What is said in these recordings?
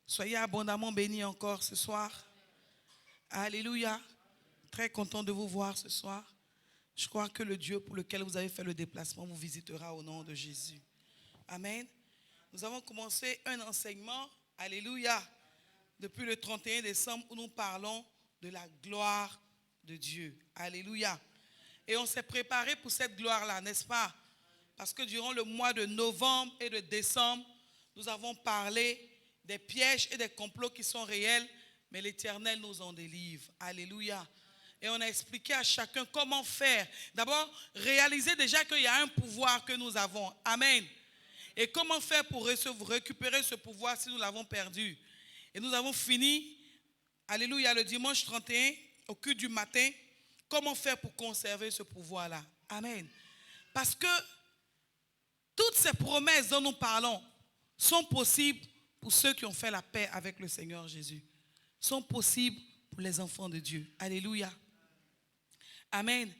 Soyez abondamment bénis encore ce soir. Alléluia. Très content de vous voir ce soir. Je crois que le Dieu pour lequel vous avez fait le déplacement vous visitera au nom de Jésus. Amen. Nous avons commencé un enseignement, alléluia, depuis le 31 décembre où nous parlons de la gloire de Dieu. Alléluia. Et on s'est préparé pour cette gloire-là, n'est-ce pas? Parce que durant le mois de novembre et de décembre, nous avons parlé des pièges et des complots qui sont réels, mais l'Éternel nous en délivre. Alléluia. Et on a expliqué à chacun comment faire. D'abord, réaliser déjà qu'il y a un pouvoir que nous avons. Amen. Et comment faire pour récupérer ce pouvoir si nous l'avons perdu. Et nous avons fini, alléluia, le dimanche 31, au culte du matin, comment faire pour conserver ce pouvoir-là. Amen. Parce que toutes ces promesses dont nous parlons sont possibles pour ceux qui ont fait la paix avec le Seigneur Jésus. Sont possibles pour les enfants de Dieu. Alléluia. Amen.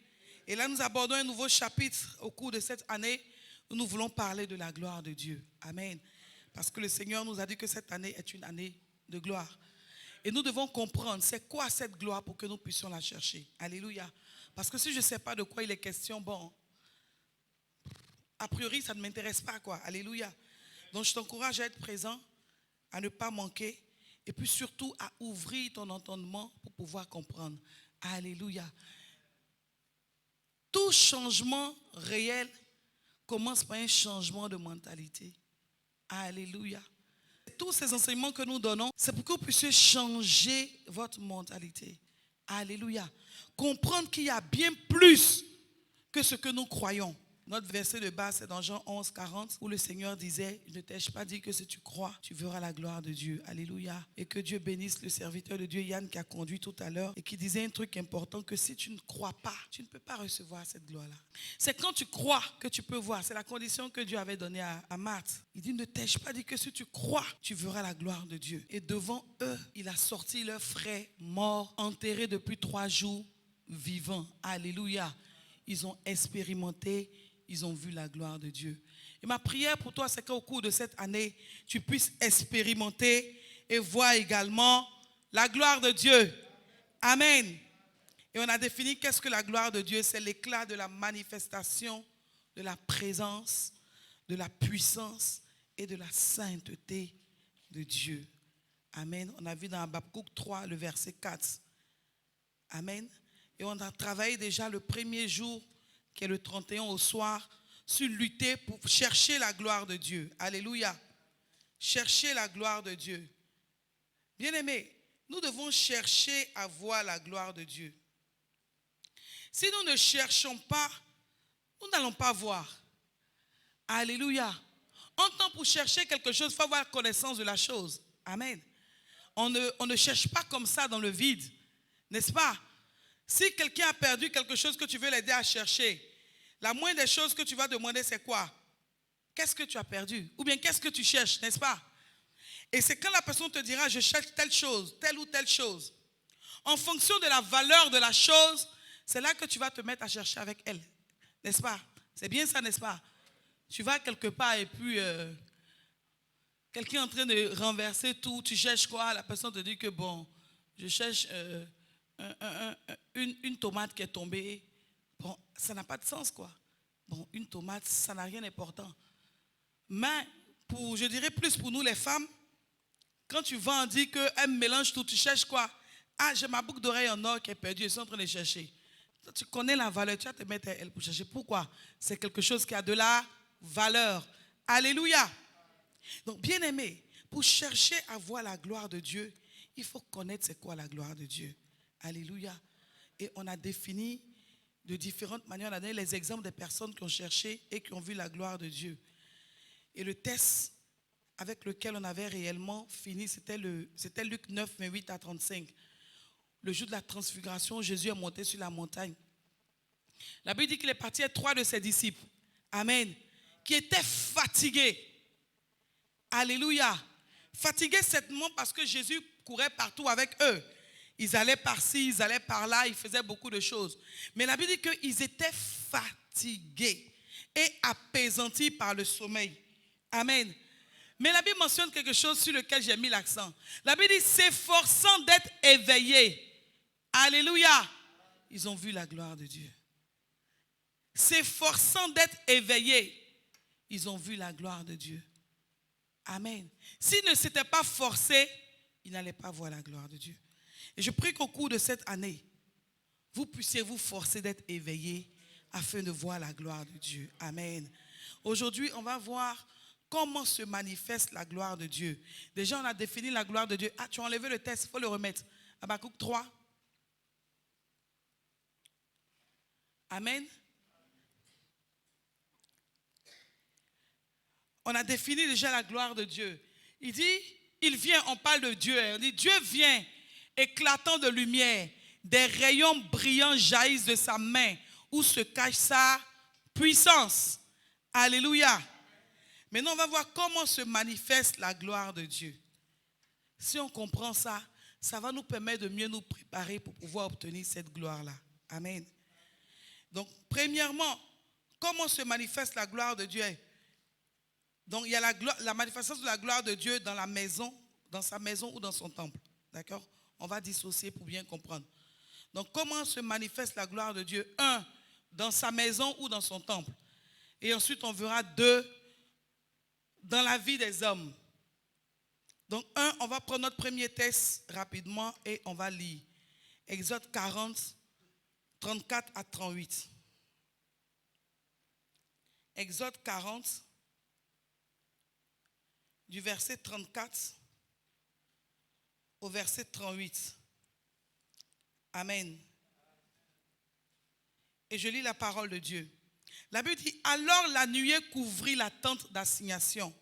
Et là, nous abordons un nouveau chapitre au cours de cette année où nous voulons parler de la gloire de Dieu. Amen. Parce que le Seigneur nous a dit que cette année est une année de gloire. Et nous devons comprendre c'est quoi cette gloire pour que nous puissions la chercher. Alléluia. Parce que si je ne sais pas de quoi il est question, bon, a priori, ça ne m'intéresse pas, quoi. Alléluia. Donc, je t'encourage à être présent, à ne pas manquer, et puis surtout à ouvrir ton entendement pour pouvoir comprendre. Alléluia. Tout changement réel commence par un changement de mentalité. Alléluia. Tous ces enseignements que nous donnons, c'est pour que vous puissiez changer votre mentalité. Alléluia. Comprendre qu'il y a bien plus que ce que nous croyons. Notre verset de base, c'est dans Jean 11, 40, où le Seigneur disait, je ne t'ai-je pas dit que si tu crois, tu verras la gloire de Dieu. Alléluia. Et que Dieu bénisse le serviteur de Dieu, Yann, qui a conduit tout à l'heure, et qui disait un truc important, que si tu ne crois pas, tu ne peux pas recevoir cette gloire-là. C'est quand tu crois que tu peux voir. C'est la condition que Dieu avait donnée à Marthe. Il dit, ne t'ai-je pas dit que si tu crois, tu verras la gloire de Dieu. Et devant eux, il a sorti leur frère mort, enterré depuis 3 jours, vivant. Alléluia. Ils ont expérimenté. Ils ont vu la gloire de Dieu. Et ma prière pour toi, c'est qu'au cours de cette année, tu puisses expérimenter et voir également la gloire de Dieu. Amen. Et on a défini qu'est-ce que la gloire de Dieu? C'est l'éclat de la manifestation, de la présence, de la puissance et de la sainteté de Dieu. Amen. On a vu dans Habakkuk 3, le verset 4. Amen. Et on a travaillé déjà le premier jour, qui est le 31 au soir, sur lutter pour chercher la gloire de Dieu. Alléluia. Chercher la gloire de Dieu. Bien-aimés, nous devons chercher à voir la gloire de Dieu. Si nous ne cherchons pas, nous n'allons pas voir. Alléluia. En temps pour chercher quelque chose, il faut avoir connaissance de la chose. Amen. On ne cherche pas comme ça dans le vide. N'est-ce pas? Si quelqu'un a perdu quelque chose que tu veux l'aider à chercher, la moindre des choses que tu vas demander, c'est quoi? Qu'est-ce que tu as perdu? Ou bien qu'est-ce que tu cherches, n'est-ce pas? Et c'est quand la personne te dira, je cherche telle chose, telle ou telle chose. En fonction de la valeur de la chose, c'est là que tu vas te mettre à chercher avec elle. N'est-ce pas? C'est bien ça, n'est-ce pas? Tu vas quelque part et puis quelqu'un est en train de renverser tout, tu cherches quoi? La personne te dit que bon, je cherche une tomate qui est tombée. Bon, ça n'a pas de sens, quoi. Bon, une tomate, ça n'a rien d'important. Mais, je dirais plus pour nous les femmes, quand tu vas en dire qu'elle mélange tout, tu cherches quoi? Ah, j'ai ma boucle d'oreille en or qui est perdue, je suis en train de chercher. Tu connais la valeur, tu vas te mettre à elle pour chercher. Pourquoi? C'est quelque chose qui a de la valeur. Alléluia. Donc, bien aimé, pour chercher à voir la gloire de Dieu, il faut connaître c'est quoi la gloire de Dieu. Alléluia. Et on a défini de différentes manières, on a donné les exemples des personnes qui ont cherché et qui ont vu la gloire de Dieu. Et le test avec lequel on avait réellement fini, c'était Luc 9, 28 à 35. Le jour de la transfiguration, Jésus est monté sur la montagne. La Bible dit qu'il est parti avec 3 de ses disciples. Amen. Qui étaient fatigués. Alléluia. Fatigués certainement parce que Jésus courait partout avec eux. Ils allaient par-ci, ils allaient par-là, ils faisaient beaucoup de choses. Mais la Bible dit qu'ils étaient fatigués et apaisantis par le sommeil. Amen. Mais la Bible mentionne quelque chose sur lequel j'ai mis l'accent. La Bible dit, s'efforçant d'être éveillés. Alléluia. Ils ont vu la gloire de Dieu. S'efforçant d'être éveillés. Ils ont vu la gloire de Dieu. Amen. S'ils ne s'étaient pas forcés, ils n'allaient pas voir la gloire de Dieu. Et je prie qu'au cours de cette année, vous puissiez vous forcer d'être éveillés afin de voir la gloire de Dieu. Amen. Aujourd'hui, on va voir comment se manifeste la gloire de Dieu. Déjà, on a défini la gloire de Dieu. Ah, tu as enlevé le texte, il faut le remettre. Habakkuk 3. Amen. On a défini déjà la gloire de Dieu. Il dit, il vient, on parle de Dieu. On dit, Dieu vient, éclatant de lumière. Des rayons brillants jaillissent de sa main, où se cache sa puissance. Alléluia. Maintenant, on va voir comment se manifeste la gloire de Dieu. Si on comprend ça, ça va nous permettre de mieux nous préparer pour pouvoir obtenir cette gloire-là. Amen. Donc, premièrement, comment se manifeste la gloire de Dieu? Donc, il y a la manifestation de la gloire de Dieu dans la maison, dans sa maison ou dans son temple. D'accord? On va dissocier pour bien comprendre. Donc, comment se manifeste la gloire de Dieu? 1, dans sa maison ou dans son temple. Et ensuite, on verra 2, dans la vie des hommes. Donc, on va prendre notre premier texte rapidement et on va lire. Exode 40, 34 à 38. Exode 40, du verset 34 au verset 38. Amen. Et je lis la parole de Dieu. La Bible dit, alors la nuée couvrit la tente d'assignation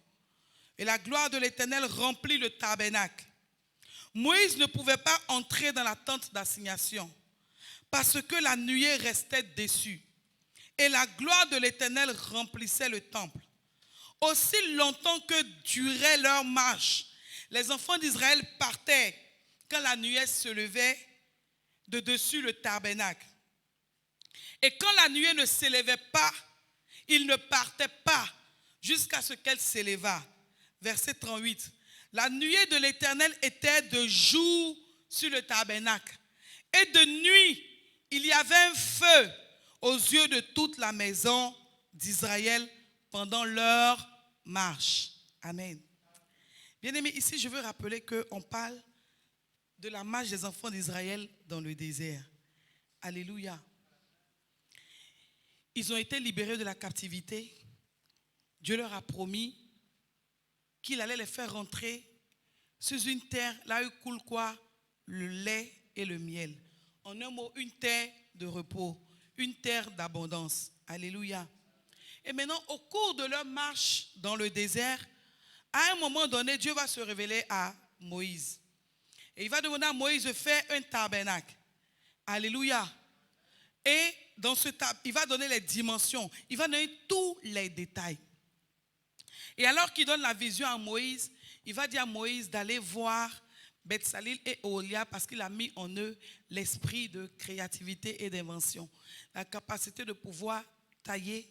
et la gloire de l'Éternel remplit le tabernacle. Moïse ne pouvait pas entrer dans la tente d'assignation parce que la nuée restait dessus et la gloire de l'Éternel remplissait le temple. Aussi longtemps que durait leur marche, les enfants d'Israël partaient quand la nuée se levait de dessus le tabernacle. Et quand la nuée ne s'élevait pas, ils ne partaient pas jusqu'à ce qu'elle s'élevât. Verset 38. La nuée de l'Éternel était de jour sur le tabernacle. Et de nuit, il y avait un feu aux yeux de toute la maison d'Israël pendant leur marche. Amen. Bien-aimés, ici je veux rappeler qu'on parle de la marche des enfants d'Israël dans le désert. Alléluia. Ils ont été libérés de la captivité. Dieu leur a promis qu'il allait les faire rentrer sur une terre là où coule quoi? Le lait et le miel. En un mot, une terre de repos, une terre d'abondance. Alléluia. Et maintenant, au cours de leur marche dans le désert, à un moment donné, Dieu va se révéler à Moïse. Et il va demander à Moïse de faire un tabernacle. Alléluia. Et dans ce tabernacle, il va donner les dimensions. Il va donner tous les détails. Et alors qu'il donne la vision à Moïse, il va dire à Moïse d'aller voir Betsalil et Oholiab parce qu'il a mis en eux l'esprit de créativité et d'invention. La capacité de pouvoir tailler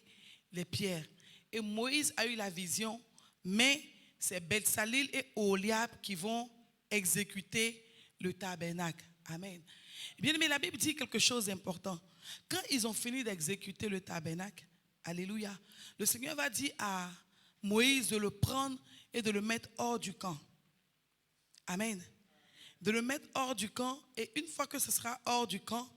les pierres. Et Moïse a eu la vision, mais c'est Betsalil et Oholiab qui vont exécuter le tabernacle. Amen. Bien aimé, la Bible dit quelque chose d'important. Quand ils ont fini d'exécuter le tabernacle, alléluia, le Seigneur va dire à Moïse de le prendre et de le mettre hors du camp. Amen. De le mettre hors du camp, et une fois que ce sera hors du camp,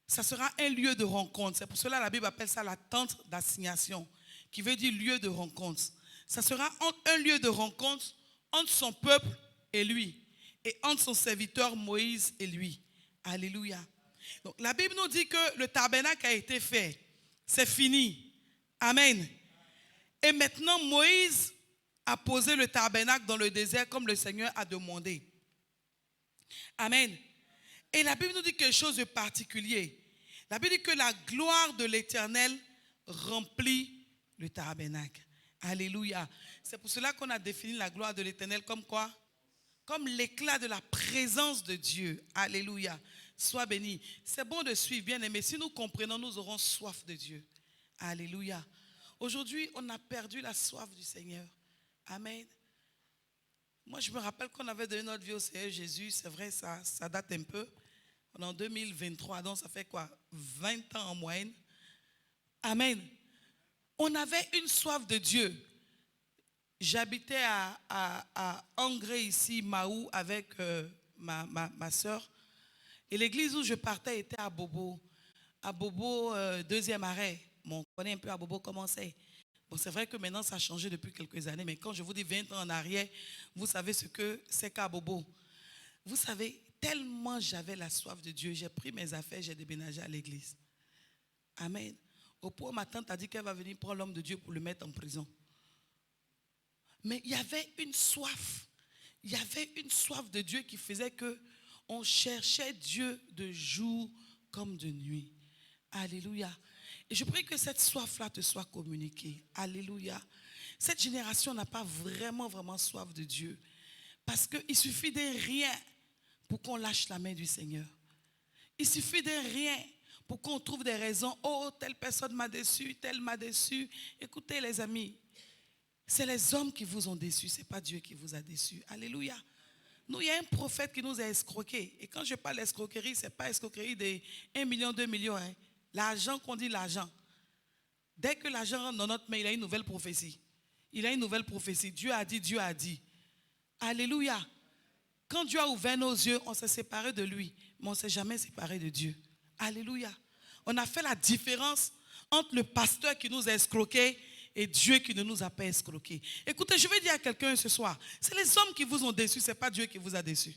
ça sera un lieu de rencontre. C'est pour cela que la Bible appelle ça la tente d'assignation, qui veut dire lieu de rencontre. Ça sera un lieu de rencontre entre son peuple et lui, et entre son serviteur Moïse et lui. Alléluia. Donc la Bible nous dit que le tabernacle a été fait. C'est fini. Amen. Et maintenant Moïse a posé le tabernacle dans le désert comme le Seigneur a demandé. Amen. Et la Bible nous dit quelque chose de particulier. La Bible dit que la gloire de l'Éternel remplit le tabernacle. Alléluia. C'est pour cela qu'on a défini la gloire de l'Éternel comme quoi? Comme l'éclat de la présence de Dieu. Alléluia. Sois béni. C'est bon de suivre, bien aimé. Si nous comprenons, nous aurons soif de Dieu. Alléluia. Aujourd'hui, on a perdu la soif du Seigneur. Amen. Moi, je me rappelle qu'on avait donné notre vie au Seigneur Jésus. C'est vrai, ça date un peu. On est en 2023, donc ça fait quoi? 20 ans en moyenne. Amen. On avait une soif de Dieu. J'habitais à Angré, ici, Mahou, avec ma soeur. Et l'église où je partais était à Bobo. À Bobo, deuxième arrêt. Bon, on connaît un peu à Bobo comment c'est. Bon, c'est vrai que maintenant, ça a changé depuis quelques années. Mais quand je vous dis 20 ans en arrière, vous savez ce que c'est qu'à Bobo. Vous savez, tellement j'avais la soif de Dieu, j'ai pris mes affaires, j'ai déménagé à l'église. Amen. Au point où ma tante a dit qu'elle va venir prendre l'homme de Dieu pour le mettre en prison. Mais il y avait une soif. Il y avait une soif de Dieu qui faisait que on cherchait Dieu de jour comme de nuit. Alléluia. Et je prie que cette soif-là te soit communiquée. Alléluia. Cette génération n'a pas vraiment soif de Dieu. Parce qu'il suffit de rien pour qu'on lâche la main du Seigneur. Il suffit de rien pour qu'on trouve des raisons. Oh, telle personne m'a déçu, telle m'a déçu. Écoutez les amis, c'est les hommes qui vous ont déçus, ce n'est pas Dieu qui vous a déçus. Alléluia. Nous, il y a un prophète qui nous a escroqués. Et quand je parle d'escroquerie, ce n'est pas escroquerie de 1 million, 2 millions. Hein. L'argent qu'on dit l'argent. Dès que l'argent rentre dans notre main, il a une nouvelle prophétie. Il a une nouvelle prophétie. Dieu a dit, Dieu a dit. Alléluia. Quand Dieu a ouvert nos yeux, on s'est séparé de lui. Mais on ne s'est jamais séparé de Dieu. Alléluia. On a fait la différence entre le pasteur qui nous a escroqués et Dieu qui ne nous a pas escroqués. Écoutez, je vais dire à quelqu'un ce soir, c'est les hommes qui vous ont déçus, ce n'est pas Dieu qui vous a déçus.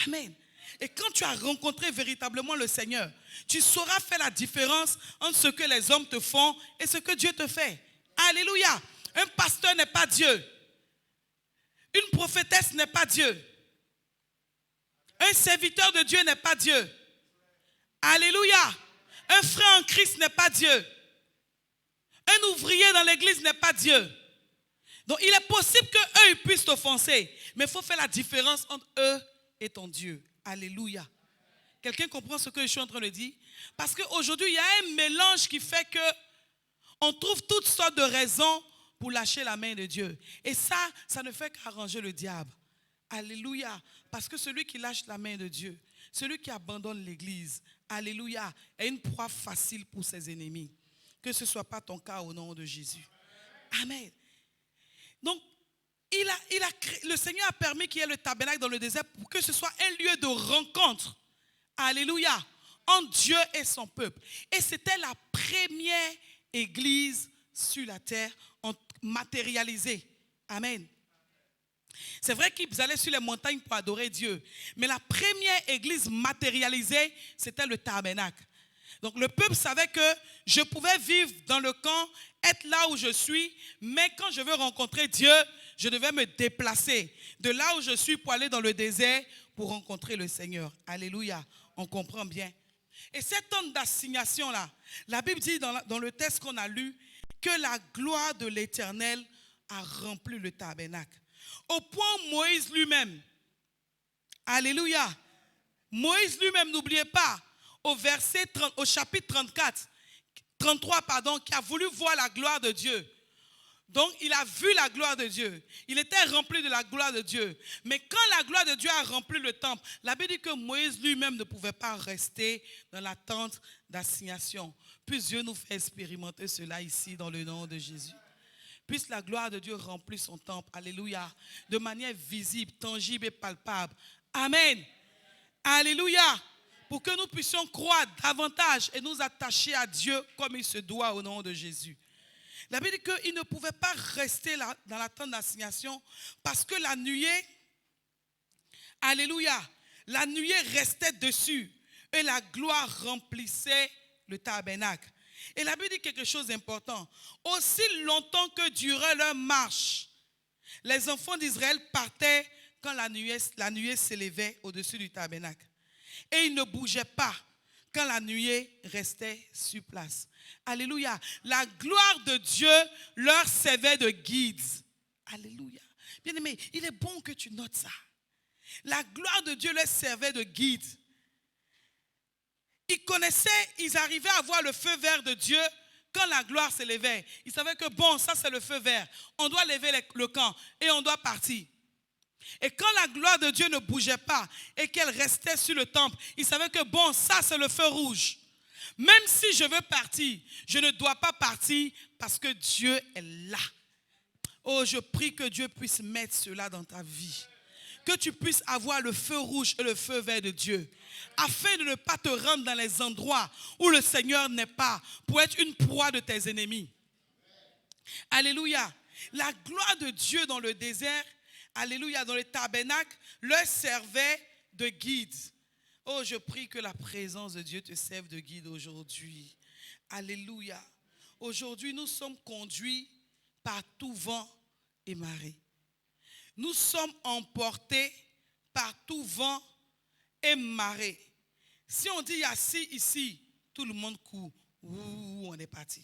Amen. Et quand tu as rencontré véritablement le Seigneur, tu sauras faire la différence entre ce que les hommes te font et ce que Dieu te fait. Alléluia. Un pasteur n'est pas Dieu. Une prophétesse n'est pas Dieu. Un serviteur de Dieu n'est pas Dieu. Alléluia. Un frère en Christ n'est pas Dieu. Un ouvrier dans l'église n'est pas Dieu. Donc il est possible qu'eux puissent t'offenser. Mais il faut faire la différence entre eux et ton Dieu. Alléluia. Quelqu'un comprend ce que je suis en train de dire? Parce qu'aujourd'hui, il y a un mélange qui fait que on trouve toutes sortes de raisons pour lâcher la main de Dieu. Et ça ne fait qu'arranger le diable. Alléluia. Parce que celui qui lâche la main de Dieu, celui qui abandonne l'église, alléluia, est une proie facile pour ses ennemis. Que ce ne soit pas ton cas au nom de Jésus. Amen. Donc, le Seigneur a permis qu'il y ait le tabernacle dans le désert pour que ce soit un lieu de rencontre. Alléluia. Entre Dieu et son peuple. Et c'était la première église sur la terre matérialisée. Amen. C'est vrai qu'ils allaient sur les montagnes pour adorer Dieu. Mais la première église matérialisée, c'était le tabernacle. Donc le peuple savait que je pouvais vivre dans le camp, être là où je suis, mais quand je veux rencontrer Dieu, je devais me déplacer de là où je suis pour aller dans le désert pour rencontrer le Seigneur. Alléluia, on comprend bien. Et cette onde d'assignation-là, la Bible dit dans le texte qu'on a lu, que la gloire de l'Éternel a rempli le tabernacle. Au point où Moïse lui-même, alléluia, Moïse lui-même, n'oubliez pas, au chapitre 33, qui a voulu voir la gloire de Dieu. Donc, il a vu la gloire de Dieu. Il était rempli de la gloire de Dieu. Mais quand la gloire de Dieu a rempli le temple, la Bible dit que Moïse lui-même ne pouvait pas rester dans la tente d'assignation. Puis Dieu nous fait expérimenter cela ici dans le nom de Jésus. Puisse la gloire de Dieu remplir son temple. Alléluia. De manière visible, tangible et palpable. Amen. Alléluia. Pour que nous puissions croire davantage et nous attacher à Dieu comme il se doit au nom de Jésus. La Bible dit qu'il ne pouvait pas rester là, dans la tente d'assignation parce que la nuée, alléluia, la nuée restait dessus et la gloire remplissait le tabernacle. Et la Bible dit quelque chose d'important. Aussi longtemps que durait leur marche, les enfants d'Israël partaient quand la nuée s'élevait au-dessus du tabernacle. Et ils ne bougeaient pas quand la nuée restait sur place. Alléluia. La gloire de Dieu leur servait de guide. Alléluia. Bien-aimé, il est bon que tu notes ça. La gloire de Dieu leur servait de guide. Ils connaissaient, ils arrivaient à voir le feu vert de Dieu quand la gloire s'élevait. Ils savaient que bon, ça c'est le feu vert. On doit lever le camp et on doit partir. Et quand la gloire de Dieu ne bougeait pas et qu'elle restait sur le temple, il savait que bon, ça c'est le feu rouge. Même si je veux partir, je ne dois pas partir parce que Dieu est là. Oh, je prie que Dieu puisse mettre cela dans ta vie. Que tu puisses avoir le feu rouge et le feu vert de Dieu. Afin de ne pas te rendre dans les endroits où le Seigneur n'est pas, pour être une proie de tes ennemis. Alléluia. La gloire de Dieu dans le désert, alléluia, dans le tabernacle, leur servait de guide. Oh, je prie que la présence de Dieu te serve de guide aujourd'hui. Alléluia. Aujourd'hui, nous sommes conduits par tout vent et marée. Nous sommes emportés par tout vent et marée. Si on dit il y a ci ici, tout le monde court. Ouh, on est parti.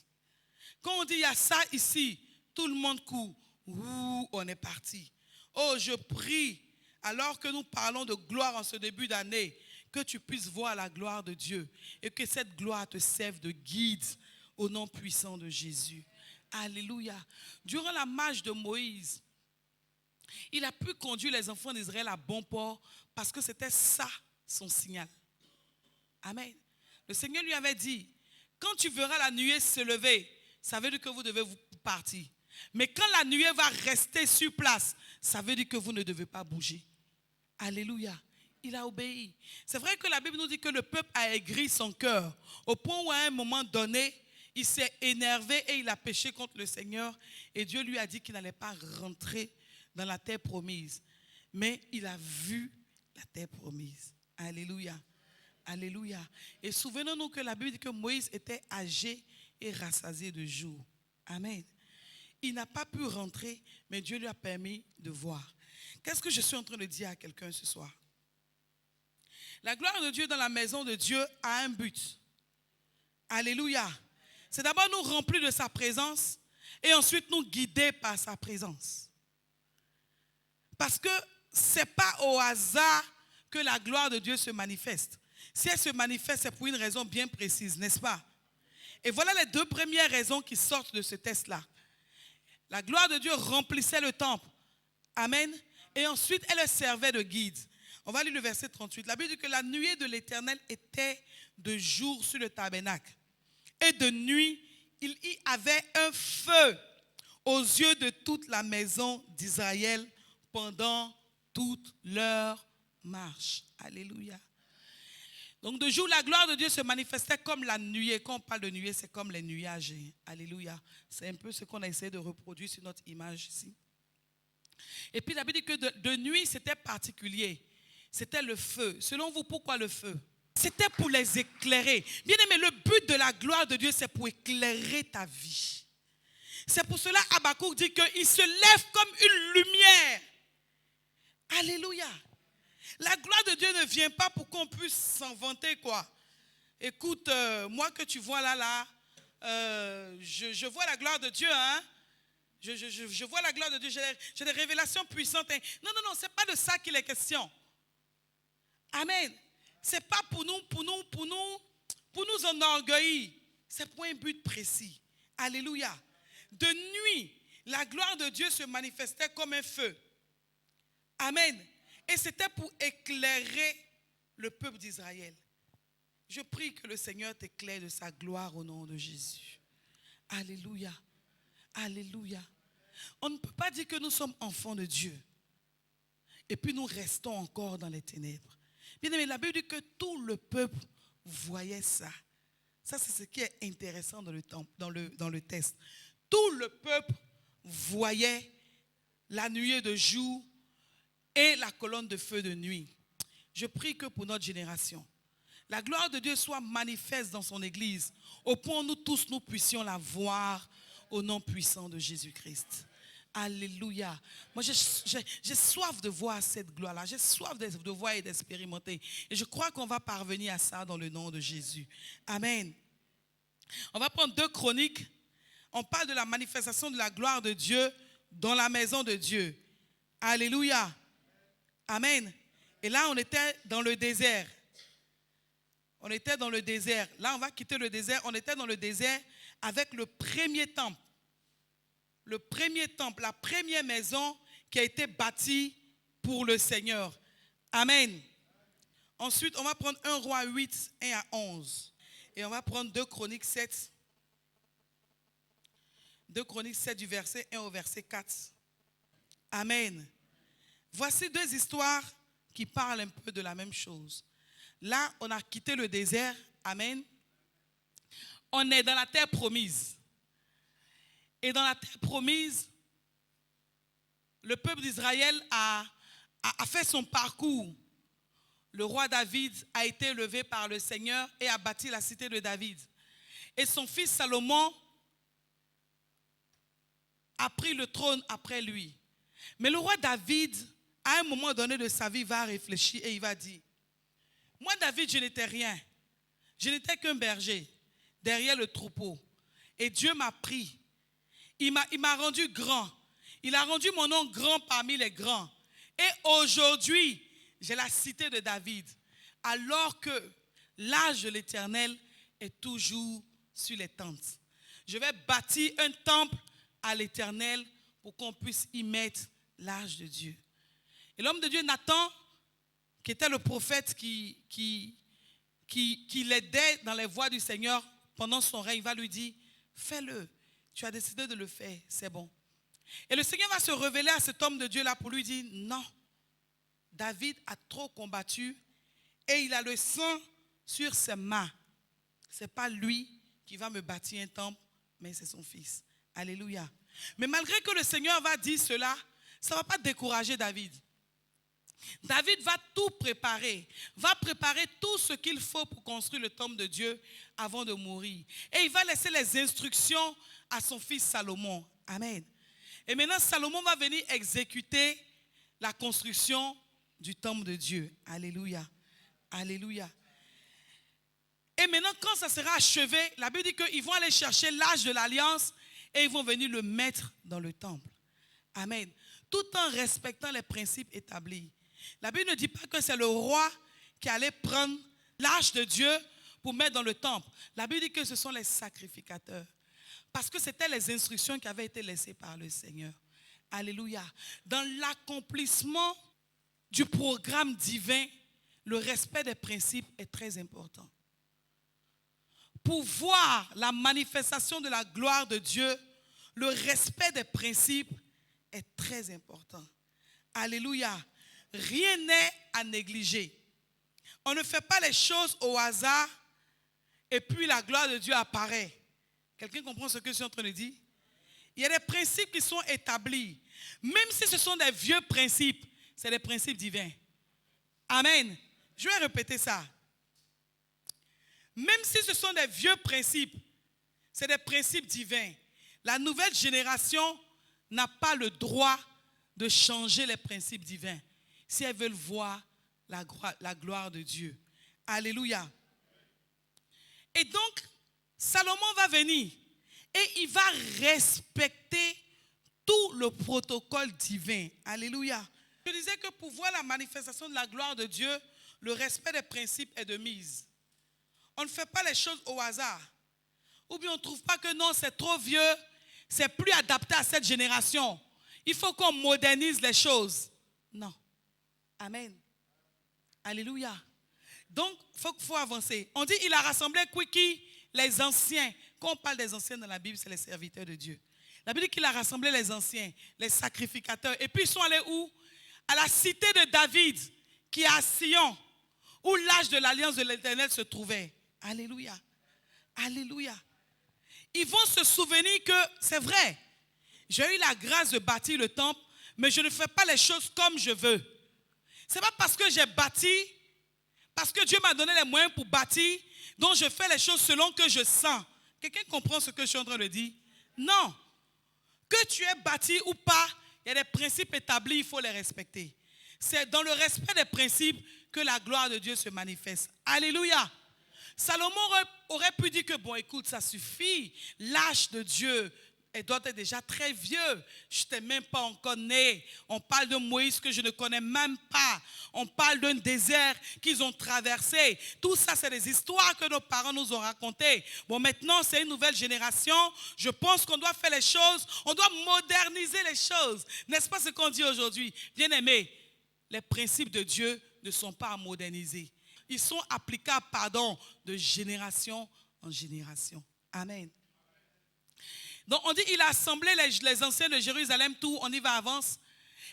Quand on dit il y a ça ici, tout le monde court. Ouh, on est parti. Oh, je prie, alors que nous parlons de gloire en ce début d'année, que tu puisses voir la gloire de Dieu et que cette gloire te serve de guide au nom puissant de Jésus. Alléluia. Durant la marche de Moïse, il a pu conduire les enfants d'Israël à bon port parce que c'était ça son signal. Amen. Le Seigneur lui avait dit, quand tu verras la nuée se lever, ça veut dire que vous devez vous partir. Mais quand la nuée va rester sur place, ça veut dire que vous ne devez pas bouger. Alléluia. Il a obéi. C'est vrai que la Bible nous dit que le peuple a aigri son cœur au point où à un moment donné, il s'est énervé et il a péché contre le Seigneur. Et Dieu lui a dit qu'il n'allait pas rentrer dans la terre promise. Mais il a vu la terre promise. Alléluia. Alléluia. Et souvenons-nous que la Bible dit que Moïse était âgé et rassasié de jour. Amen. Il n'a pas pu rentrer, mais Dieu lui a permis de voir. Qu'est-ce que je suis en train de dire à quelqu'un ce soir? La gloire de Dieu dans la maison de Dieu a un but. Alléluia. C'est d'abord nous remplir de sa présence et ensuite nous guider par sa présence. Parce que ce n'est pas au hasard que la gloire de Dieu se manifeste. Si elle se manifeste, c'est pour une raison bien précise, n'est-ce pas? Et voilà les deux premières raisons qui sortent de ce test-là. La gloire de Dieu remplissait le temple. Amen. Et ensuite, elle servait de guide. On va lire le verset 38. La Bible dit que la nuée de l'Éternel était de jour sur le tabernacle. Et de nuit, il y avait un feu aux yeux de toute la maison d'Israël pendant toute leur marche. Alléluia. Donc de jour, la gloire de Dieu se manifestait comme la nuée. Quand on parle de nuée, c'est comme les nuages. Alléluia. C'est un peu ce qu'on a essayé de reproduire sur notre image ici. Et puis la Bible dit que de nuit, c'était particulier. C'était le feu. Selon vous, pourquoi le feu? C'était pour les éclairer. Bien aimé, le but de la gloire de Dieu, c'est pour éclairer ta vie. C'est pour cela Habakkuk dit qu'il se lève comme une lumière. Alléluia. La gloire de Dieu ne vient pas pour qu'on puisse s'en vanter, quoi. Écoute, moi que tu vois là, je vois la gloire de Dieu, hein. Je vois la gloire de Dieu, j'ai des révélations puissantes. Hein. Non, ce n'est pas de ça qu'il est question. Amen. Ce n'est pas pour nous enorgueillir. C'est pour un but précis. Alléluia. De nuit, la gloire de Dieu se manifestait comme un feu. Amen. Et c'était pour éclairer le peuple d'Israël. Je prie que le Seigneur t'éclaire de sa gloire au nom de Jésus. Alléluia. Alléluia. On ne peut pas dire que nous sommes enfants de Dieu. Et puis nous restons encore dans les ténèbres. Bien aimé, la Bible dit que tout le peuple voyait ça. Ça, c'est ce qui est intéressant dans le texte. Tout le peuple voyait la nuée de jour et la colonne de feu de nuit. Je prie que pour notre génération, la gloire de Dieu soit manifeste dans son église, au point où nous tous, nous puissions la voir au nom puissant de Jésus-Christ. Alléluia. Moi, j'ai soif de voir cette gloire-là. J'ai soif de voir et d'expérimenter. Et je crois qu'on va parvenir à ça dans le nom de Jésus. Amen. On va prendre 2 Chroniques. On parle de la manifestation de la gloire de Dieu dans la maison de Dieu. Alléluia. Amen. Et là, on était dans le désert. On était dans le désert. Là, on va quitter le désert. On était dans le désert avec le premier temple. Le premier temple, la première maison qui a été bâtie pour le Seigneur. Amen. Ensuite, on va prendre 1 Roi 8, 1 à 11. Et on va prendre 2 Chroniques 7. 2 Chroniques 7 du verset 1 au verset 4. Amen. Voici 2 histoires qui parlent un peu de la même chose. Là, on a quitté le désert. Amen. On est dans la terre promise. Et dans la terre promise, le peuple d'Israël a fait son parcours. Le roi David a été élevé par le Seigneur et a bâti la cité de David. Et son fils Salomon a pris le trône après lui. Mais le roi David, à un moment donné de sa vie, va réfléchir et il va dire, moi David, je n'étais rien. Je n'étais qu'un berger derrière le troupeau. Et Dieu m'a pris. Il m'a rendu grand. Il a rendu mon nom grand parmi les grands. Et aujourd'hui, j'ai la cité de David. Alors que l'âge de l'Éternel est toujours sur les tentes. Je vais bâtir un temple à l'Éternel pour qu'on puisse y mettre l'âge de Dieu. Et l'homme de Dieu, Nathan, qui était le prophète qui l'aidait dans les voies du Seigneur pendant son règne, va lui dire, fais-le. Tu as décidé de le faire, c'est bon. Et le Seigneur va se révéler à cet homme de Dieu là pour lui dire, non, David a trop combattu et il a le sang sur ses mains. Ce n'est pas lui qui va me bâtir un temple, mais c'est son fils. Alléluia. Mais malgré que le Seigneur va dire cela, ça ne va pas décourager David. David va tout préparer, va préparer tout ce qu'il faut pour construire le temple de Dieu avant de mourir. Et il va laisser les instructions à son fils Salomon. Amen. Et maintenant, Salomon va venir exécuter la construction du temple de Dieu. Alléluia. Alléluia. Et maintenant, quand ça sera achevé, la Bible dit qu'ils vont aller chercher l'âge de l'alliance et ils vont venir le mettre dans le temple. Amen. Tout en respectant les principes établis. La Bible ne dit pas que c'est le roi qui allait prendre l'âge de Dieu pour mettre dans le temple. La Bible dit que ce sont les sacrificateurs. Parce que c'était les instructions qui avaient été laissées par le Seigneur. Alléluia. Dans l'accomplissement du programme divin, le respect des principes est très important. Pour voir la manifestation de la gloire de Dieu, le respect des principes est très important. Alléluia. Rien n'est à négliger. On ne fait pas les choses au hasard et puis la gloire de Dieu apparaît. Quelqu'un comprend ce que je suis en train de dire? Il y a des principes qui sont établis. Même si ce sont des vieux principes, c'est des principes divins. Amen. Je vais répéter ça. Même si ce sont des vieux principes, c'est des principes divins. La nouvelle génération n'a pas le droit de changer les principes divins si elles veulent voir la gloire de Dieu. Alléluia. Et donc, Salomon va venir et il va respecter tout le protocole divin. Alléluia. Je disais que pour voir la manifestation de la gloire de Dieu, le respect des principes est de mise. On ne fait pas les choses au hasard. Ou bien on ne trouve pas que non, c'est trop vieux, c'est plus adapté à cette génération. Il faut qu'on modernise les choses. Non. Amen. Alléluia. Donc, il faut avancer. On dit il a rassemblé qui? Les anciens. Quand on parle des anciens dans la Bible, c'est les serviteurs de Dieu. La Bible dit qu'il a rassemblé les anciens, les sacrificateurs. Et puis ils sont allés où? À la cité de David, qui est à Sion, où l'âge de l'alliance de l'Éternel se trouvait. Alléluia. Alléluia. Ils vont se souvenir que c'est vrai. J'ai eu la grâce de bâtir le temple, mais je ne fais pas les choses comme je veux. Ce n'est pas parce que j'ai bâti, parce que Dieu m'a donné les moyens pour bâtir, donc je fais les choses selon que je sens. Quelqu'un comprend ce que je suis en train de dire? Non. Que tu aies bâti ou pas, il y a des principes établis, il faut les respecter. C'est dans le respect des principes que la gloire de Dieu se manifeste. Alléluia. Salomon aurait pu dire que, bon, écoute, ça suffit. L'âge de Dieu doit être déjà très vieux. Je n'étais même pas encore né. On parle de Moïse que je ne connais même pas. On parle d'un désert qu'ils ont traversé. Tout ça, c'est des histoires que nos parents nous ont racontées. Bon, maintenant, c'est une nouvelle génération. Je pense qu'on doit faire les choses. On doit moderniser les choses. N'est-ce pas ce qu'on dit aujourd'hui? Bien-aimé, les principes de Dieu ne sont pas à moderniser. Ils sont applicables, de génération en génération. Amen. Donc on dit, il a assemblé les anciens de Jérusalem, tout, on y va, avance.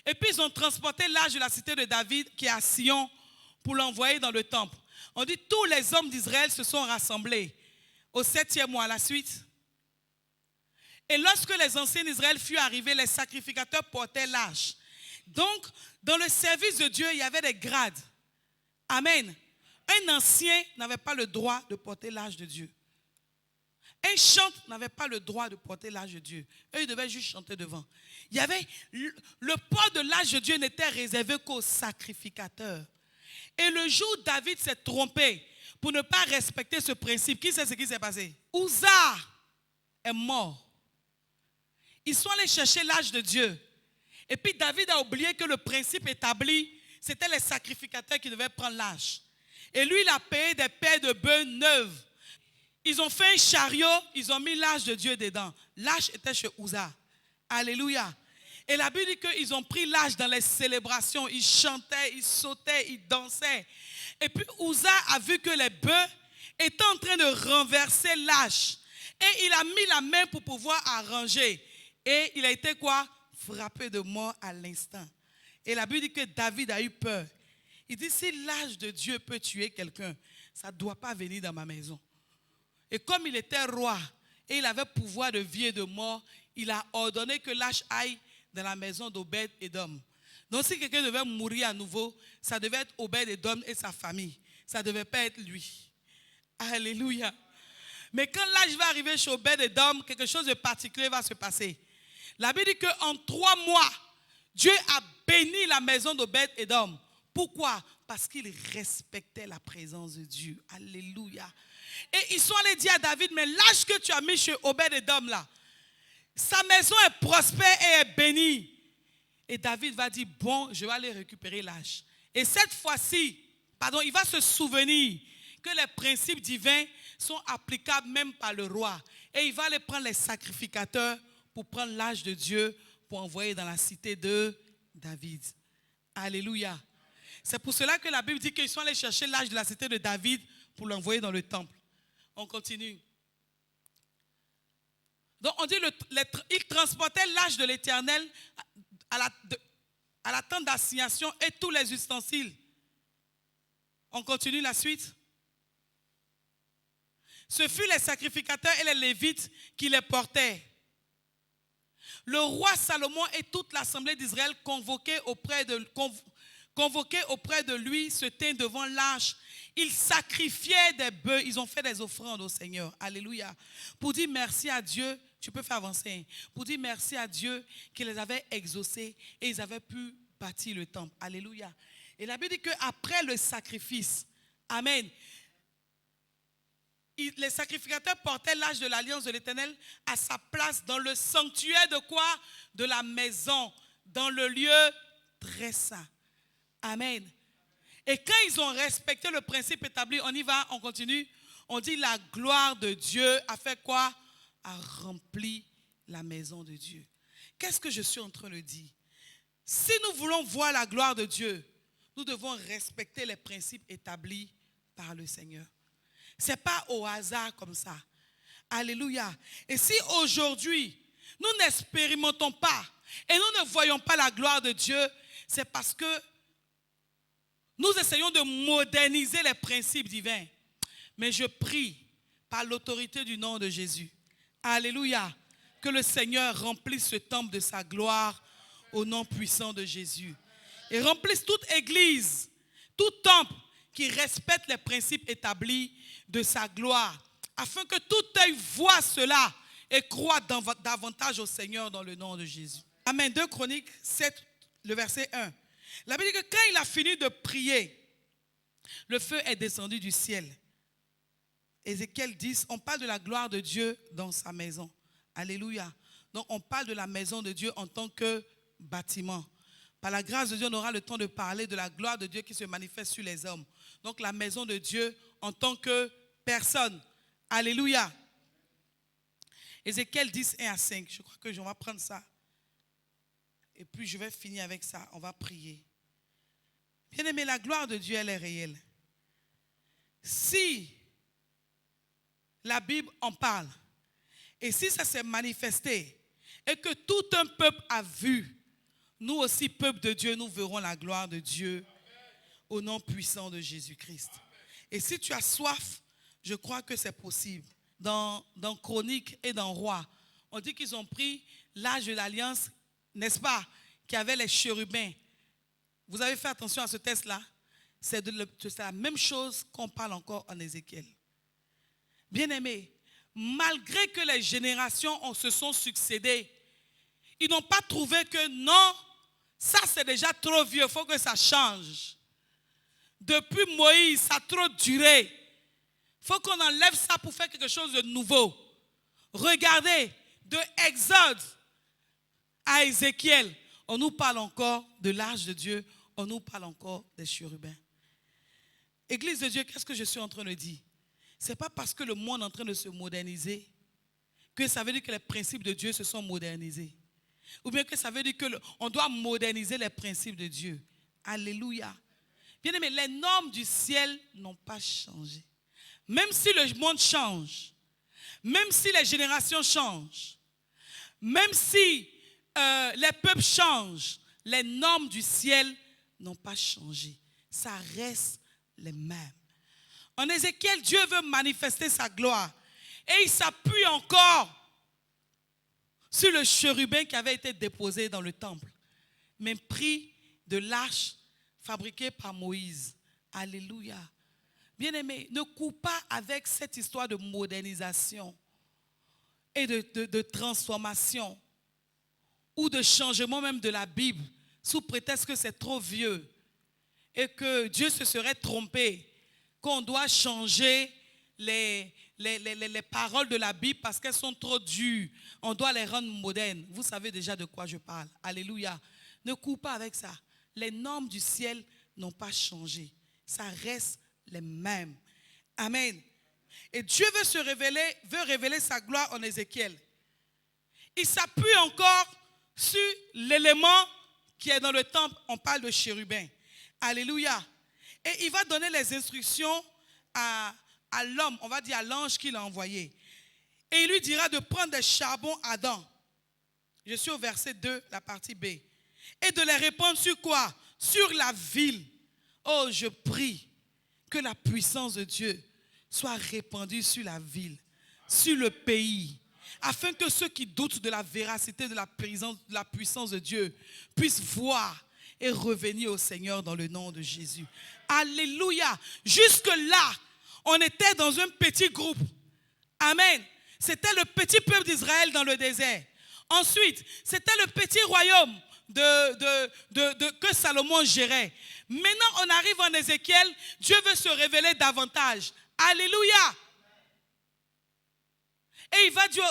Et puis ils ont transporté l'âge de la cité de David, qui est à Sion, pour l'envoyer dans le temple. On dit, tous les hommes d'Israël se sont rassemblés au 7e mois, à la suite. Et lorsque les anciens d'Israël furent arrivés, les sacrificateurs portaient l'âge. Donc, dans le service de Dieu, il y avait des grades. Amen. Un ancien n'avait pas le droit de porter l'âge de Dieu. Un chantre n'avait pas le droit de porter l'âge de Dieu. Eux, ils devaient juste chanter devant. Il y avait le port de l'âge de Dieu n'était réservé qu'aux sacrificateurs. Et le jour où David s'est trompé pour ne pas respecter ce principe, qui sait ce qui s'est passé? Uza est mort. Ils sont allés chercher l'âge de Dieu. Et puis David a oublié que le principe établi, c'était les sacrificateurs qui devaient prendre l'âge. Et lui, il a payé des paires de bœufs neuves. Ils ont fait un chariot, ils ont mis l'âge de Dieu dedans. L'âge était chez Uza. Alléluia. Et la Bible dit qu'ils ont pris l'âge dans les célébrations. Ils chantaient, ils sautaient, ils dansaient. Et puis Uza a vu que les bœufs étaient en train de renverser l'âge. Et il a mis la main pour pouvoir arranger. Et il a été quoi? Frappé de mort à l'instant. Et la Bible dit que David a eu peur. Il dit, si l'âge de Dieu peut tuer quelqu'un, ça ne doit pas venir dans ma maison. Et comme il était roi et il avait pouvoir de vie et de mort, il a ordonné que l'âge aille dans la maison d'Obed-Édom. Donc si quelqu'un devait mourir à nouveau, ça devait être Obed-Édom et sa famille. Ça ne devait pas être lui. Alléluia. Mais quand l'âge va arriver chez Obed-Édom, quelque chose de particulier va se passer. La Bible dit qu'en 3 mois, Dieu a béni la maison d'Obed-Édom. Pourquoi? Parce qu'il respectait la présence de Dieu. Alléluia. Et ils sont allés dire à David, mais l'âge que tu as mis chez Obed-Édom là, sa maison est prospère et est bénie. Et David va dire, bon, je vais aller récupérer l'âge. Et cette fois-ci, il va se souvenir que les principes divins sont applicables même par le roi. Et il va aller prendre les sacrificateurs pour prendre l'âge de Dieu pour envoyer dans la cité de David. Alléluia. C'est pour cela que la Bible dit qu'ils sont allés chercher l'âge de la cité de David pour l'envoyer dans le temple. On continue. Donc on dit ils transportaient l'âge de l'Éternel à la tente d'assignation et tous les ustensiles. On continue la suite. Ce furent les sacrificateurs et les lévites qui les portaient. Le roi Salomon et toute l'assemblée d'Israël convoqués auprès de lui se tinrent devant l'arche. Ils sacrifiaient des bœufs, ils ont fait des offrandes au Seigneur. Alléluia. Pour dire merci à Dieu, tu peux faire avancer. Pour dire merci à Dieu qui les avait exaucés et ils avaient pu bâtir le temple. Alléluia. Et la Bible dit qu'après le sacrifice, amen, les sacrificateurs portaient l'âge de l'alliance de l'Éternel à sa place dans le sanctuaire de quoi? De la maison, dans le lieu très saint. Amen. Et quand ils ont respecté le principe établi, on y va, on continue. On dit la gloire de Dieu a fait quoi? A rempli la maison de Dieu. Qu'est-ce que je suis en train de dire? Si nous voulons voir la gloire de Dieu, nous devons respecter les principes établis par le Seigneur. Ce n'est pas au hasard comme ça. Alléluia. Et si aujourd'hui, nous n'expérimentons pas et nous ne voyons pas la gloire de Dieu, c'est parce que nous essayons de moderniser les principes divins. Mais je prie par l'autorité du nom de Jésus. Alléluia. Que le Seigneur remplisse ce temple de sa gloire au nom puissant de Jésus. Et remplisse toute église, tout temple qui respecte les principes établis de sa gloire. Afin que tout œil voie cela et croit davantage au Seigneur dans le nom de Jésus. Amen. 2 Chroniques 7, le verset 1. La Bible dit que quand il a fini de prier, le feu est descendu du ciel. Ézéchiel 10, on parle de la gloire de Dieu dans sa maison. Alléluia. Donc on parle de la maison de Dieu en tant que bâtiment. Par la grâce de Dieu, on aura le temps de parler de la gloire de Dieu qui se manifeste sur les hommes. Donc la maison de Dieu en tant que personne. Alléluia. Ézéchiel 10, 1 à 5. Je crois que on va prendre ça. Et puis je vais finir avec ça. On va prier. Bien aimé, la gloire de Dieu, elle est réelle. Si la Bible en parle, et si ça s'est manifesté, et que tout un peuple a vu, nous aussi, peuple de Dieu, nous verrons la gloire de Dieu au nom puissant de Jésus-Christ. Et si tu as soif, je crois que c'est possible. Dans Chroniques et dans Rois, on dit qu'ils ont pris l'Arche de l'Alliance, n'est-ce pas, qui avait les chérubins. Vous avez fait attention à ce texte-là? C'est la même chose qu'on parle encore en Ézéchiel. Bien-aimés, malgré que les générations se sont succédées, ils n'ont pas trouvé que non, ça c'est déjà trop vieux, il faut que ça change. Depuis Moïse, ça a trop duré. Il faut qu'on enlève ça pour faire quelque chose de nouveau. Regardez, de Exode à Ézéchiel, on nous parle encore de l'Arche de Dieu, on nous parle encore des chérubins. Église de Dieu, qu'est-ce que je suis en train de dire? Ce n'est pas parce que le monde est en train de se moderniser que ça veut dire que les principes de Dieu se sont modernisés. Ou bien que ça veut dire qu'on doit moderniser les principes de Dieu. Alléluia. Bien aimé, les normes du ciel n'ont pas changé. Même si le monde change, même si les générations changent, même si les peuples changent, les normes du ciel n'ont pas changé. Ça reste les mêmes. En Ézéchiel, Dieu veut manifester sa gloire. Et il s'appuie encore sur le chérubin qui avait été déposé dans le temple, mais pris de l'arche fabriquée par Moïse. Alléluia. Bien-aimés, ne cours pas avec cette histoire de modernisation et de transformation ou de changement même de la Bible sous prétexte que c'est trop vieux et que Dieu se serait trompé, qu'on doit changer les paroles de la Bible parce qu'elles sont trop dures. On doit les rendre modernes. Vous savez déjà de quoi je parle. Alléluia. Ne cours pas avec ça. Les normes du ciel n'ont pas changé. Ça reste les mêmes. Amen. Et Dieu veut révéler sa gloire en Ézéchiel. Il s'appuie encore sur l'élément qui est dans le temple. On parle de chérubin. Alléluia. Et il va donner les instructions à l'homme, on va dire à l'ange qu'il a envoyé. Et il lui dira de prendre des charbons ardents. Je suis au verset 2, la partie B. Et de les répandre sur quoi? Sur la ville. Oh, je prie que la puissance de Dieu soit répandue sur la ville, sur le pays, afin que ceux qui doutent de la véracité de la puissance de Dieu puissent voir et revenir au Seigneur dans le nom de Jésus. Alléluia. Jusque-là, on était dans un petit groupe. Amen. C'était le petit peuple d'Israël dans le désert. Ensuite, c'était le petit royaume que Salomon gérait. Maintenant, on arrive en Ézéchiel. Dieu veut se révéler davantage. Alléluia. Et il va dire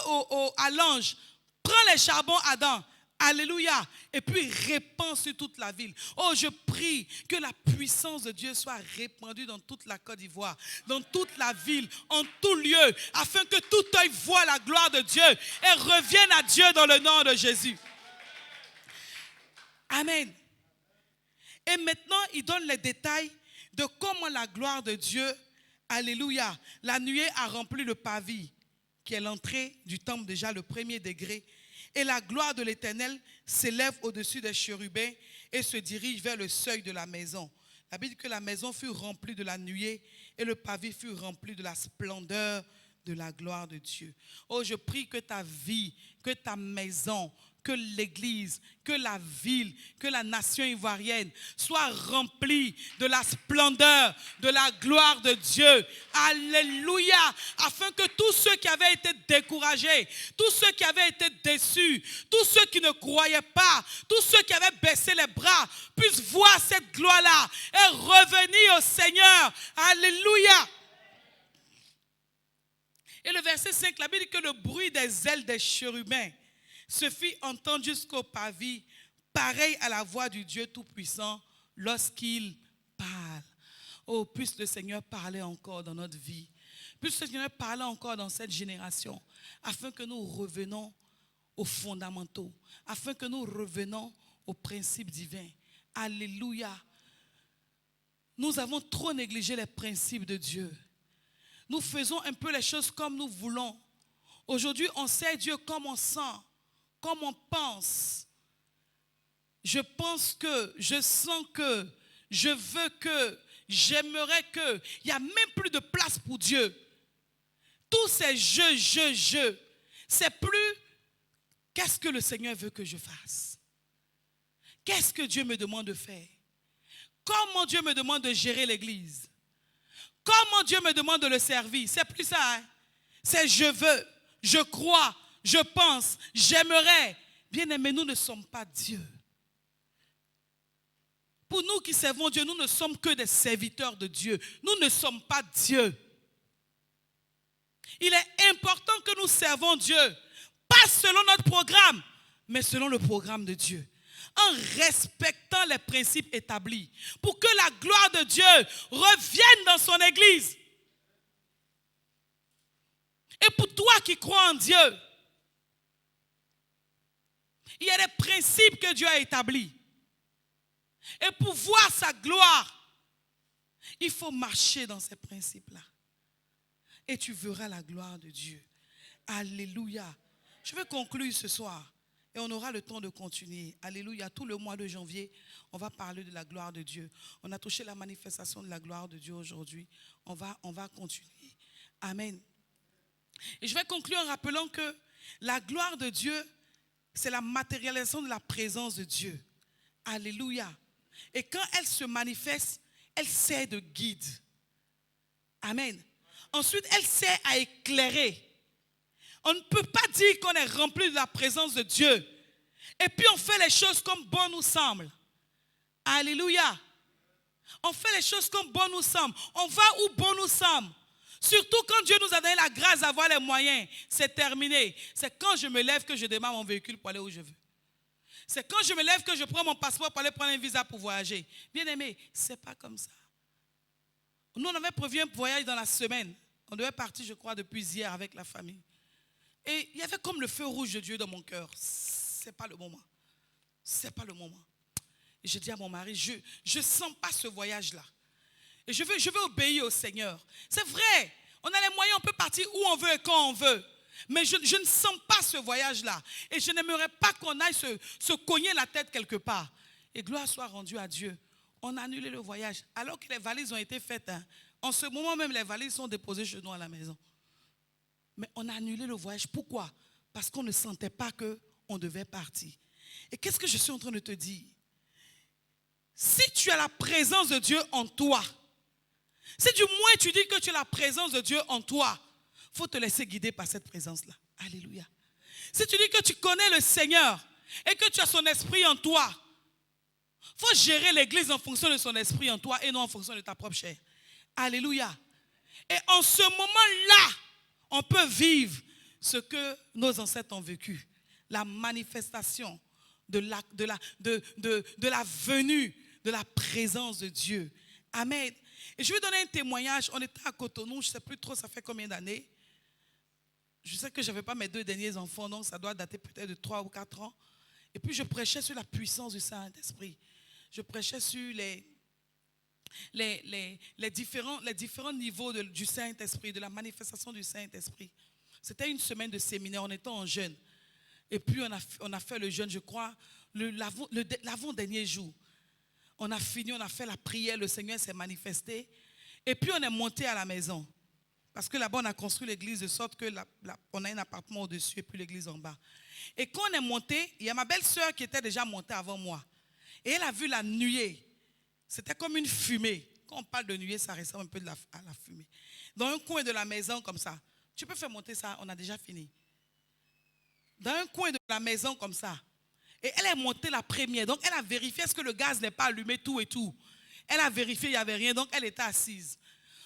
à l'ange, prends les charbons Adam. Alléluia. Et puis répand sur toute la ville. Oh, je prie que la puissance de Dieu soit répandue dans toute la Côte d'Ivoire, dans toute la ville, en tout lieu, afin que tout œil voie la gloire de Dieu et revienne à Dieu dans le nom de Jésus. Amen. Et maintenant, il donne les détails de comment la gloire de Dieu, alléluia, la nuée a rempli le parvis, qui est l'entrée du temple déjà, le premier degré. Et la gloire de l'Éternel s'élève au-dessus des chérubins et se dirige vers le seuil de la maison. La Bible dit que la maison fut remplie de la nuée et le pavé fut rempli de la splendeur de la gloire de Dieu. Oh, je prie que ta vie, que ta maison, que l'église, que la ville, que la nation ivoirienne soit remplie de la splendeur, de la gloire de Dieu. Alléluia. Afin que tous ceux qui avaient été découragés, tous ceux qui avaient été déçus, tous ceux qui ne croyaient pas, tous ceux qui avaient baissé les bras puissent voir cette gloire-là et revenir au Seigneur. Alléluia. Et le verset 5, la Bible dit que le bruit des ailes des chérubins se fit entendre jusqu'au parvis, pareil à la voix du Dieu Tout-Puissant lorsqu'il parle. Oh, puisse le Seigneur parler encore dans notre vie. Puisse le Seigneur parler encore dans cette génération, afin que nous revenons aux fondamentaux, afin que nous revenons aux principes divins. Alléluia. nous avons trop négligé les principes de Dieu. Nous faisons un peu les choses comme nous voulons. Aujourd'hui, on sait Dieu comme on sent, comme on pense. Je pense que, je sens que, je veux que, j'aimerais que. Il n'y a même plus de place pour Dieu. Tous ces je. C'est plus qu'est-ce que le Seigneur veut que je fasse. Qu'est-ce que Dieu me demande de faire. Comment Dieu me demande de gérer l'église. Comment Dieu me demande de le servir. C'est plus ça. Hein? C'est je veux, je crois, je pense, j'aimerais. Bien-aimés, nous ne sommes pas Dieu. Pour nous qui servons Dieu, nous ne sommes que des serviteurs de Dieu. Nous ne sommes pas Dieu. Il est important que nous servons Dieu. Pas selon notre programme, mais selon le programme de Dieu. En respectant les principes établis. Pour que la gloire de Dieu revienne dans son église. Et pour toi qui crois en Dieu, il y a des principes que Dieu a établis. Et pour voir sa gloire, il faut marcher dans ces principes-là. Et tu verras la gloire de Dieu. Alléluia. Je vais conclure ce soir. Et on aura le temps de continuer. Alléluia. Tout le mois de janvier, on va parler de la gloire de Dieu. On a touché la manifestation de la gloire de Dieu aujourd'hui. On va continuer. Amen. Et je vais conclure en rappelant que la gloire de Dieu, c'est la matérialisation de la présence de Dieu. Alléluia. Et quand elle se manifeste, elle sert de guide. Amen. Ensuite, elle sert à éclairer. On ne peut pas dire qu'on est rempli de la présence de Dieu. Et puis on fait les choses comme bon nous semble. Alléluia. On fait les choses comme bon nous semble. On va où bon nous semble. Surtout quand Dieu nous a donné la grâce d'avoir les moyens. C'est terminé. C'est quand je me lève que je démarre mon véhicule pour aller où je veux. C'est quand je me lève que je prends mon passeport pour aller prendre un visa pour voyager. Bien aimé, ce n'est pas comme ça. Nous, on avait prévu un voyage dans la semaine. On devait partir, je crois, depuis hier avec la famille. Et il y avait comme le feu rouge de Dieu dans mon cœur. Ce n'est pas le moment. Ce n'est pas le moment. Et je dis à mon mari, je ne sens pas ce voyage-là. Et je veux obéir au Seigneur. C'est vrai, on a les moyens, on peut partir où on veut et quand on veut. Mais je ne sens pas ce voyage-là. Et je n'aimerais pas qu'on aille se cogner la tête quelque part. Et gloire soit rendue à Dieu. On a annulé le voyage. Alors que les valises ont été faites. Hein. En ce moment même, les valises sont déposées chez nous à la maison. Mais on a annulé le voyage. Pourquoi? Parce qu'on ne sentait pas qu'on devait partir. Et qu'est-ce que je suis en train de te dire? Si tu as la présence de Dieu en toi, si du moins tu dis que tu as la présence de Dieu en toi, il faut te laisser guider par cette présence-là. Alléluia. Si tu dis que tu connais le Seigneur et que tu as son esprit en toi, il faut gérer l'église en fonction de son esprit en toi et non en fonction de ta propre chair. Alléluia. Et en ce moment-là, on peut vivre ce que nos ancêtres ont vécu. La manifestation de la venue, de la présence de Dieu. Amen. Et je vais donner un témoignage. On était à Cotonou, je ne sais plus trop, ça fait combien d'années. Je sais que je n'avais pas mes 2 derniers enfants, donc ça doit dater peut-être de 3 ou 4 ans. Et puis je prêchais sur la puissance du Saint-Esprit. Je prêchais sur les différents niveaux du Saint-Esprit, de la manifestation du Saint-Esprit. C'était une semaine de séminaire, on était en jeûne. Et puis on a fait le jeûne, je crois, l'avant-dernier jour. On a fini, on a fait la prière, le Seigneur s'est manifesté. Et puis on est monté à la maison. Parce que là-bas, on a construit l'église de sorte que on a un appartement au-dessus et puis l'église en bas. Et quand on est monté, il y a ma belle-sœur qui était déjà montée avant moi. Et elle a vu la nuée. C'était comme une fumée. Quand on parle de nuée, ça ressemble un peu à la fumée. Dans un coin de la maison comme ça. Tu peux faire monter ça, on a déjà fini. Dans un coin de la maison comme ça. Et elle est montée la première. Donc elle a vérifié est-ce que le gaz n'est pas allumé, tout et tout. Elle a vérifié, il n'y avait rien. Donc elle était assise.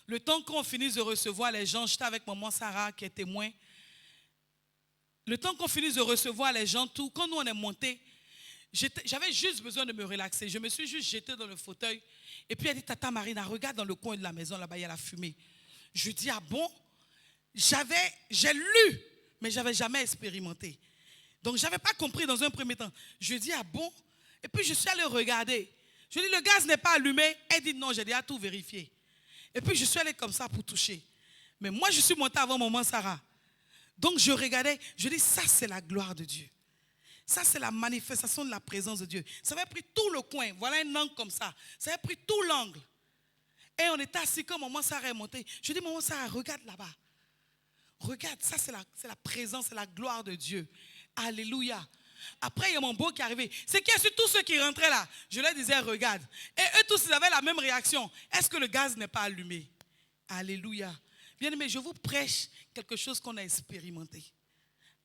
Le temps qu'on finisse de recevoir les gens, j'étais avec maman Sarah qui est témoin. Le temps qu'on finisse de recevoir les gens, tout, quand nous on est montés, j'avais juste besoin de me relaxer. Je me suis juste jetée dans le fauteuil. Et puis elle dit, Tata Marina, regarde dans le coin de la maison, là-bas, il y a la fumée. Je dis, ah bon? J'ai lu, mais je n'avais jamais expérimenté. Donc je n'avais pas compris dans un premier temps. Je dis, ah bon? Et puis je suis allée regarder. Je dis, le gaz n'est pas allumé. Elle dit, non, j'ai déjà tout vérifié. Et puis, je suis allé comme ça pour toucher. Mais moi, je suis montée avant maman Sarah. Donc, je regardais, je dis, ça, c'est la gloire de Dieu. Ça, c'est la manifestation de la présence de Dieu. Ça avait pris tout le coin. Voilà un angle comme ça. Ça avait pris tout l'angle. Et on était assis quand maman Sarah est montée. Je dis, maman Sarah, regarde là-bas. Regarde, ça, c'est la présence, c'est la gloire de Dieu. Alléluia. Après, il y a mon beau qui est arrivé. C'est qu'il y a sur tous ceux qui rentraient là. Je leur disais, regarde. Et eux tous, ils avaient la même réaction. Est-ce que le gaz n'est pas allumé? Alléluia. Bien-aimés, je vous prêche quelque chose qu'on a expérimenté.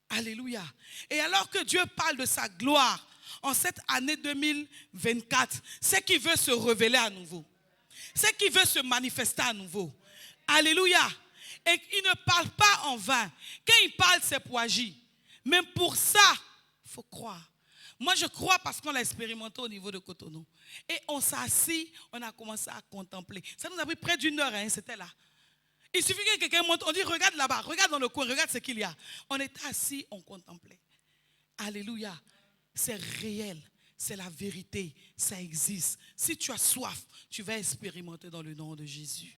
Alléluia. Et alors que Dieu parle de sa gloire en cette année 2024, c'est qu'il veut se révéler à nouveau. C'est qu'il veut se manifester à nouveau. Alléluia. Et il ne parle pas en vain. Quand il parle, c'est pour agir. Même pour ça, il faut croire. Moi, je crois parce qu'on l'a expérimenté au niveau de Cotonou. Et on s'est assis, on a commencé à contempler. Ça nous a pris près d'une heure, hein, c'était là. Il suffit que quelqu'un monte, on dit regarde là-bas, regarde dans le coin, regarde ce qu'il y a. On était assis, on contemplait. Alléluia. C'est réel, c'est la vérité, ça existe. Si tu as soif, tu vas expérimenter dans le nom de Jésus.